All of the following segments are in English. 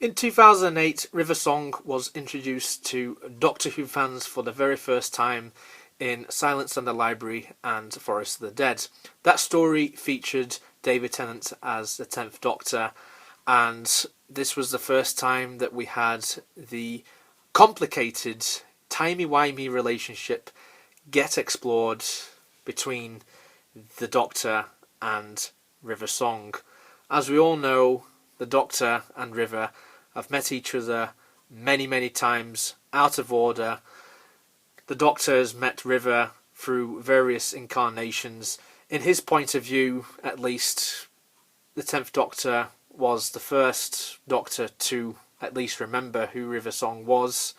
In 2008, River Song was introduced to Doctor Who fans for the very first time in Silence and the Library and Forest of the Dead. That story featured David Tennant as the 10th Doctor, and this was the first time that we had the complicated, timey-wimey relationship get explored between the Doctor and River Song. As we all know, the Doctor and River have met each other many times out of order. The Doctor has met River through various incarnations. In his point of view, at least, the 10th Doctor was the first Doctor to at least remember who River Song was.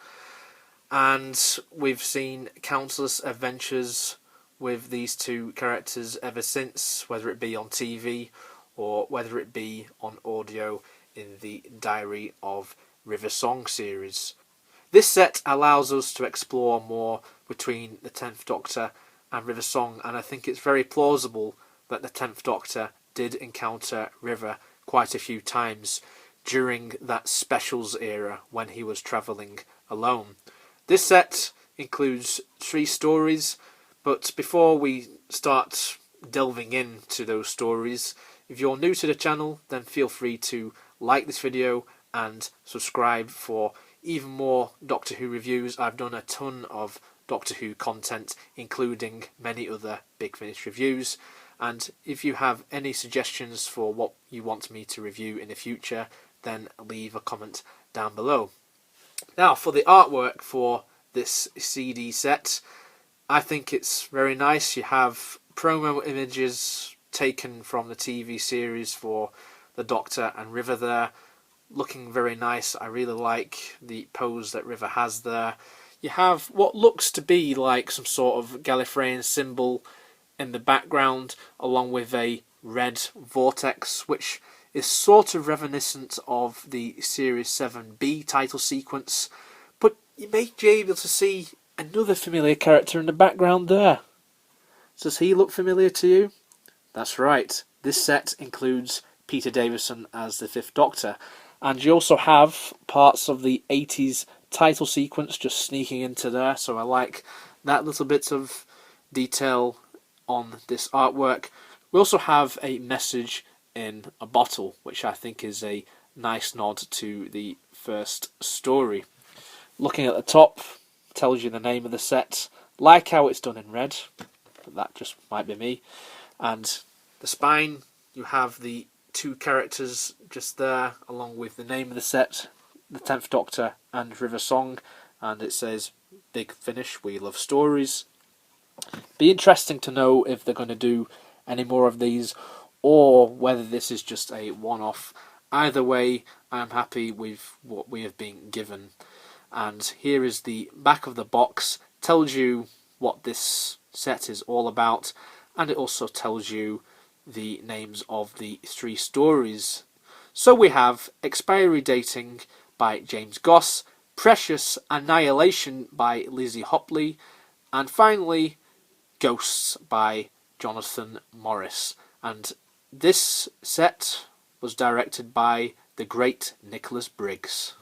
And we've seen countless adventures with these two characters ever since, whether it be on TV or whether it be on audio in the Diary of River Song series. This set allows us to explore more between the 10th Doctor and River Song, and I think it's very plausible that the 10th Doctor did encounter River quite a few times during that Specials era when he was travelling alone. This set includes 3 stories, but before we start delving into those stories, if you're new to the channel, then feel free to like this video and subscribe for even more Doctor Who reviews. I've done a ton of Doctor Who content, including many other Big Finish reviews, and if you have any suggestions for what you want me to review in the future, then leave a comment down below. Now, for the artwork for this CD set, I think it's very nice. You have promo images taken from the TV series for the Doctor and River there, looking very nice. I really like the pose that River has there. You have what looks to be like some sort of Gallifreyan symbol in the background, along with a red vortex, which is sort of reminiscent of the Series 7B title sequence, but you may be able to see another familiar character in the background there. Does he look familiar to you? That's right, this set includes Peter Davison as the 5th Doctor, and you also have parts of the 80s title sequence just sneaking into there, so I like that little bit of detail on this artwork. We also have a message in a bottle, which I think is a nice nod to the first story. Looking at the top, tells you the name of the set. Like how it's done in red, but that just might be me. And the spine, you have the 2 characters just there, along with the name of the set, the 10th Doctor and River Song, and it says Big Finish, we love stories. Be interesting to know if they're going to do any more of these, or whether this is just a one-off. Either way, I'm happy with what we have been given. And here is the back of the box, tells you what this set is all about, and it also tells you the names of the 3 stories. So we have Expiry Dating by James Goss, Precious Annihilation by Lizzie Hopley, and finally Ghosts by Jonathan Morris. And this set was directed by the great Nicholas Briggs.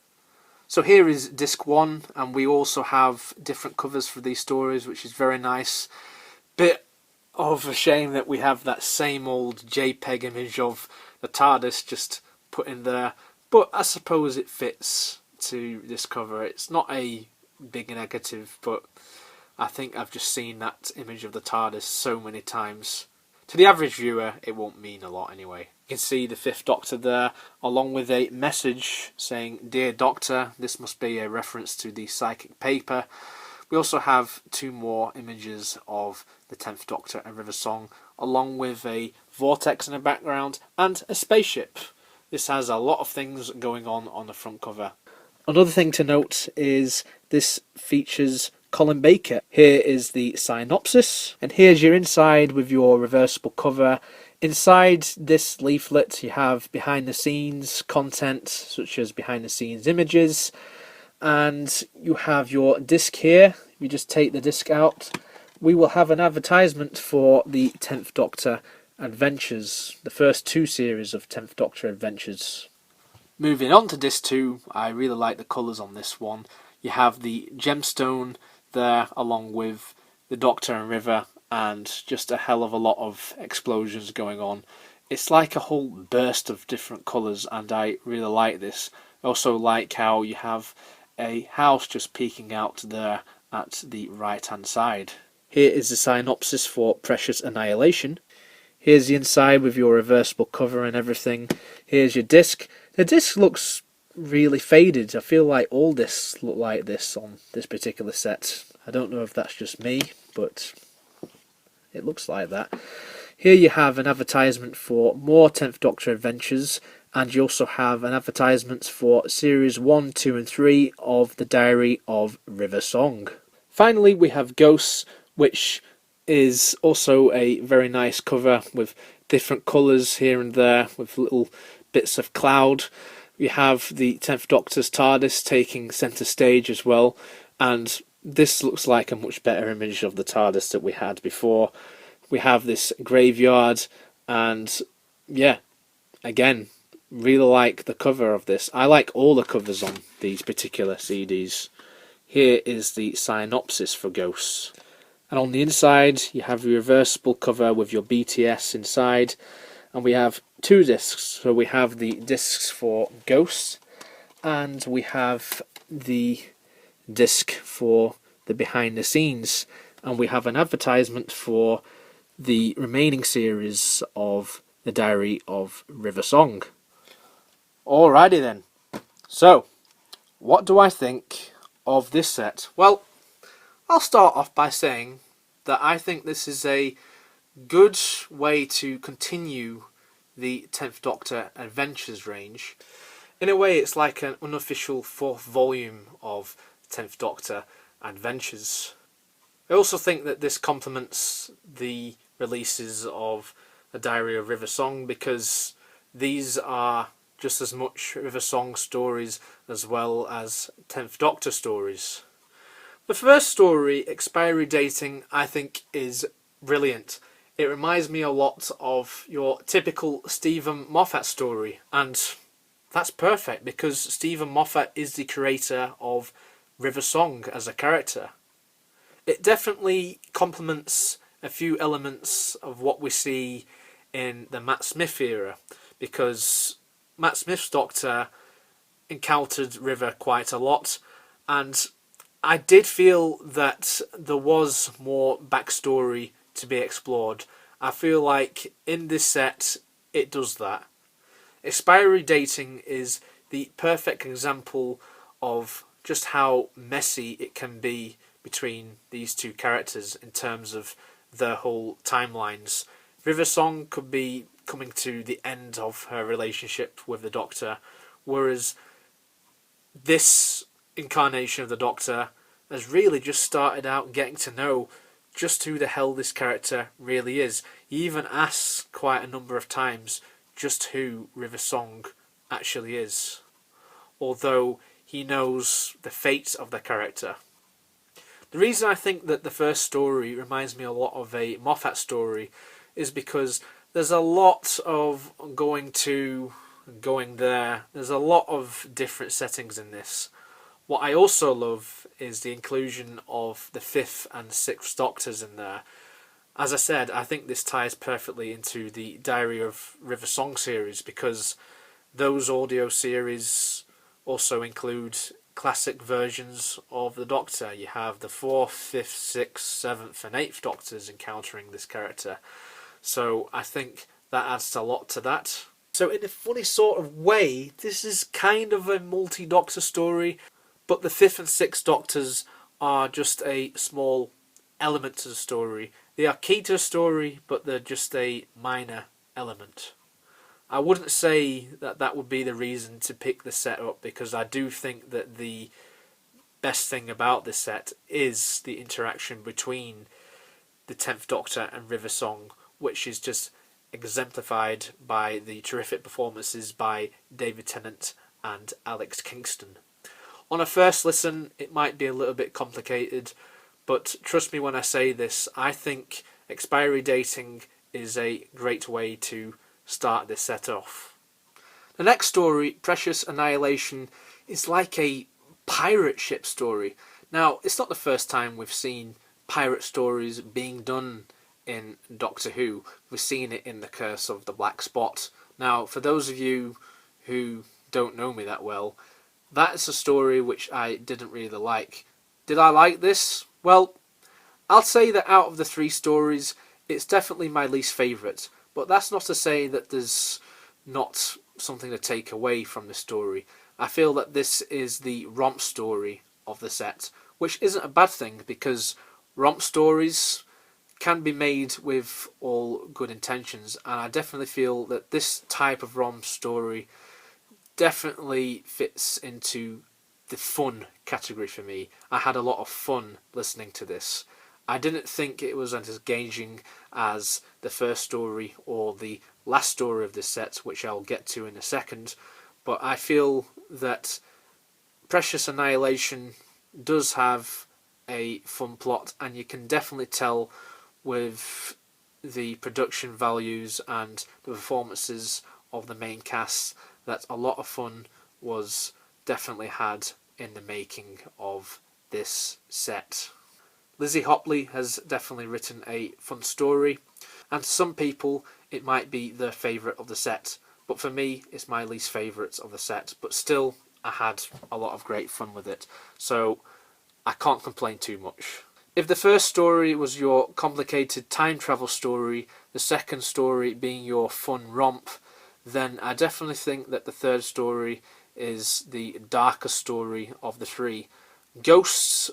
So here is disc 1, and we also have different covers for these stories, which is very nice. Bit of a shame that we have that same old JPEG image of the TARDIS just put in there, but I suppose it fits to this cover. It's not a big negative, but I think I've just seen that image of the TARDIS so many times. To the average viewer, it won't mean a lot anyway. You can see the 5th Doctor there, along with a message saying, Dear Doctor. This must be a reference to the psychic paper. We also have 2 more images of the 10th Doctor and River Song, along with a vortex in the background and a spaceship. This has a lot of things going on the front cover. Another thing to note is this features Colin Baker. Here is the synopsis, and here's your inside with your reversible cover. Inside this leaflet you have behind the scenes content, such as behind the scenes images, and you have your disc here. You just take the disc out, we will have an advertisement for the 10th Doctor Adventures, the first 2 series of 10th Doctor Adventures. Moving on to disc 2, I really like the colours on this one. You have the gemstone there along with the Doctor and River, and just a hell of a lot of explosions going on. It's like a whole burst of different colours, and I really like this. I also like how you have a house just peeking out there at the right hand side. Here is the synopsis for Precious Annihilation. Here's the inside with your reversible cover and everything. Here's your disc. The disc looks really faded. I feel like all discs look like this on this particular set. I don't know if that's just me, but it looks like that. Here you have an advertisement for more 10th Doctor adventures, and you also have an advertisement for series 1, 2 and 3 of the Diary of River Song. Finally we have Goss, which is also a very nice cover with different colours here and there with little bits of cloud. We have the 10th Doctor's TARDIS taking centre stage as well, and this looks like a much better image of the TARDIS that we had before. We have this graveyard, and yeah, again, really like the cover of this. I like all the covers on these particular CDs. Here is the synopsis for Goss. And on the inside you have a reversible cover with your BTS inside, and we have two discs. So we have the discs for Goss, and we have the disc for the behind the scenes, and we have an advertisement for the remaining series of the Diary of River Song. Alrighty then, so what do I think of this set? Well, I'll start off by saying that I think this is a good way to continue the 10th Doctor Adventures range. In a way, it's like an unofficial 4th volume of 10th Doctor Adventures. I also think that this complements the releases of the Diary of River Song, because these are just as much River Song stories as well as 10th Doctor stories. The first story, Expiry Dating, I think is brilliant. It reminds me a lot of your typical Stephen Moffat story, and that's perfect because Stephen Moffat is the creator of River Song as a character. It definitely complements a few elements of what we see in the Matt Smith era, because Matt Smith's Doctor encountered River quite a lot, and I did feel that there was more backstory to be explored. I feel like in this set it does that. Expiry Dating is the perfect example of just how messy it can be between these two characters in terms of their whole timelines. River Song could be coming to the end of her relationship with the Doctor, whereas this incarnation of the Doctor has really just started out getting to know just who the hell this character really is. He even asks quite a number of times just who River Song actually is, although he knows the fate of the character. The reason I think that the first story reminds me a lot of a Moffat story is because there's a lot of going to and going there. There's a lot of different settings in this. What I also love is the inclusion of the 5th and 6th Doctors in there. As I said, I think this ties perfectly into the Diary of River Song series, because those audio series also include classic versions of the Doctor. You have the 4th, 5th, 6th, 7th and 8th Doctors encountering this character. So I think that adds a lot to that. So in a funny sort of way, this is kind of a multi-Doctor story, but the 5th and 6th Doctors are just a small element to the story. They are key to the story, but they're just a minor element. I wouldn't say that that would be the reason to pick the set up, because I do think that the best thing about this set is the interaction between the 10th Doctor and River Song, which is just exemplified by the terrific performances by David Tennant and Alex Kingston. On a first listen, it might be a little bit complicated, but trust me when I say this, I think Expiry Dating is a great way to start this set off. The next story, Precious Annihilation, is like a pirate ship story. Now, it's not the first time we've seen pirate stories being done in Doctor Who. We've seen it in The Curse of the Black Spot. Now, for those of you who don't know me that well, that's a story which I didn't really like. Did I like this? Well, I'll say that out of the 3 stories, it's definitely my least favourite. But that's not to say that there's not something to take away from the story. I feel that this is the romp story of the set, which isn't a bad thing, because romp stories can be made with all good intentions, and I definitely feel that this type of romp story definitely fits into the fun category for me. I had a lot of fun listening to this. I didn't think it was as engaging as the first story or the last story of this set, which I'll get to in a second, but I feel that Precious Annihilation does have a fun plot, and you can definitely tell with the production values and the performances of the main cast that a lot of fun was definitely had in the making of this set. Lizzie Hopley has definitely written a fun story, and to some people it might be their favourite of the set, but for me it's my least favourite of the set, but still I had a lot of great fun with it, so I can't complain too much. If the first story was your complicated time travel story, the second story being your fun romp, then I definitely think that the third story is the darker story of the 3. Ghosts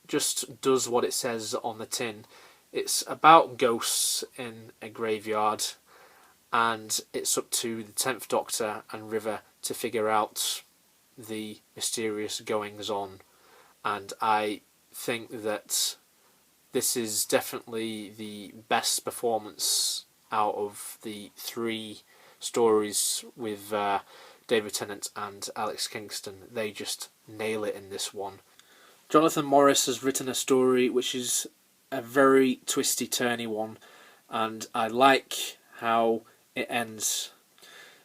just does what it says on the tin. It's about ghosts in a graveyard, and it's up to the 10th Doctor and River to figure out the mysterious goings on, and I think that this is definitely the best performance out of the 3 stories with David Tennant and Alex Kingston. They just nail it in this one. Jonathan Morris has written a story which is a very twisty turny one, and I like how it ends.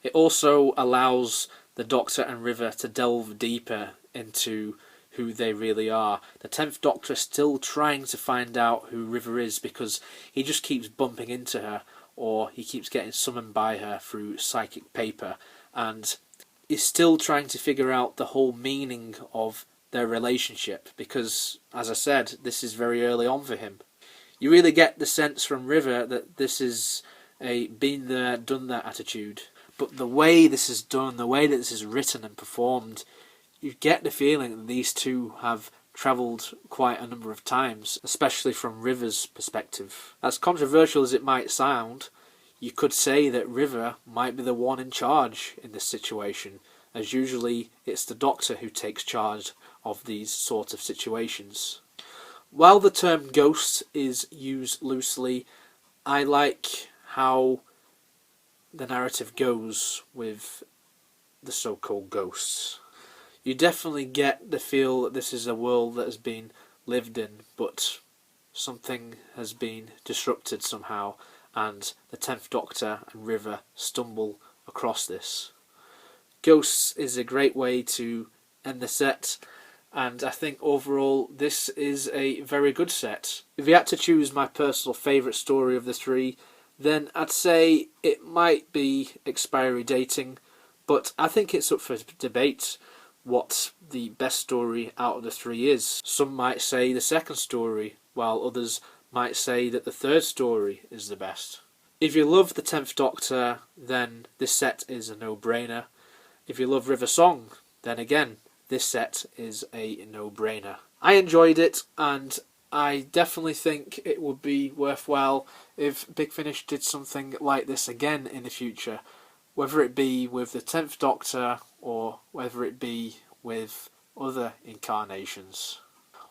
It also allows the Doctor and River to delve deeper into who they really are. The 10th Doctor is still trying to find out who River is, because he just keeps bumping into her, or he keeps getting summoned by her through psychic paper, and is still trying to figure out the whole meaning of their relationship, because, as I said, this is very early on for him. You really get the sense from River that this is a been there, done that attitude, but the way this is done, the way that this is written and performed, you get the feeling that these two have travelled quite a number of times, especially from River's perspective. As controversial as it might sound, you could say that River might be the one in charge in this situation, as usually it's the Doctor who takes charge of these sort of situations. While the term ghost is used loosely, I like how the narrative goes with the so-called ghosts. You definitely get the feel that this is a world that has been lived in, but something has been disrupted somehow, and the 10th Doctor and River stumble across this. Ghosts is a great way to end the set, and I think overall this is a very good set. If you had to choose my personal favourite story of the 3, then I'd say it might be Expiry Dating, but I think it's up for debate what the best story out of the 3 is. Some might say the second story, while others might say that the third story is the best. If you love the 10th Doctor, then this set is a no-brainer. If you love River Song, then again, this set is a no-brainer. I enjoyed it, and I definitely think it would be worthwhile if Big Finish did something like this again in the future, whether it be with the 10th Doctor or whether it be with other incarnations.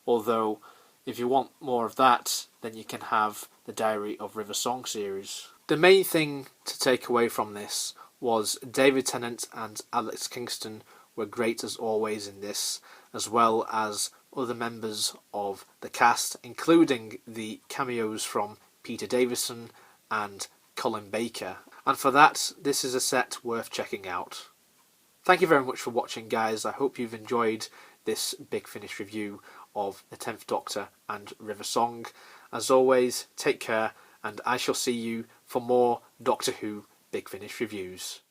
Although, if you want more of that, then you can have the Diary of River Song series. The main thing to take away from this was David Tennant and Alex Kingston were great as always in this, as well as other members of the cast, including the cameos from Peter Davison and Colin Baker. And for that, this is a set worth checking out. Thank you very much for watching, guys. I hope you've enjoyed this Big Finish review of The 10th Doctor and River Song. As always, take care, and I shall see you for more Doctor Who Big Finish reviews.